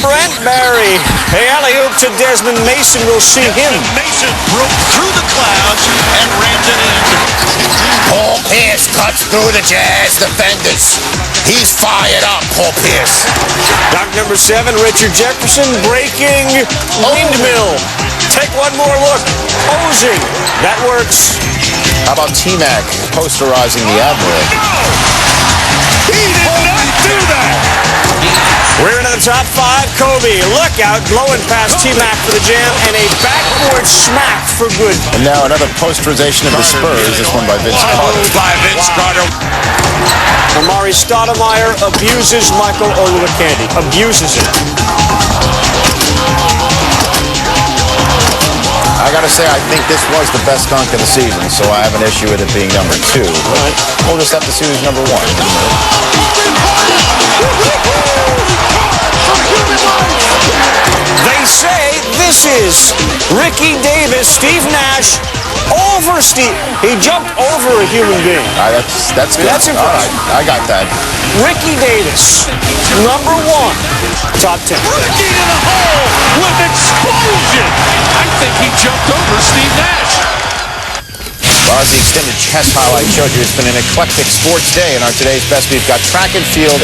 Brent Barry. Hey, alley-oop to Desmond Mason. We'll see him. Mason broke through the clouds and rammed it in. Paul Pierce cuts through the Jazz defenders. He's fired up, Paul Pierce. Knock number 7, Richard Jefferson breaking windmill. Take one more look. Posing. That works. How about T-Mac posterizing the Admiral? He did not do that. We're into the top 5. Kobe, look out, blowing past T-Mac for the jam, and a backboard smack for good. And now another posterization of the Spurs, this one by Vince Carter. By Vince Carter. Amari Stoudemire abuses Michael Olowokandi. Abuses it. I gotta say, I think this was the best dunk of the season, so I have an issue with it being number 2. But we'll just have to see who's number 1. They say this is Ricky Davis, Steve Nash, over Steve. He jumped over a human being. That's good. That's impressive. All right, I got that. Ricky Davis, number 1, top 10. Ricky to the hole with explosion. I think he jumped over Steve Nash. Well, as the extended chess highlight showed you, it's been an eclectic sports day. In our today's best, we've got track and field.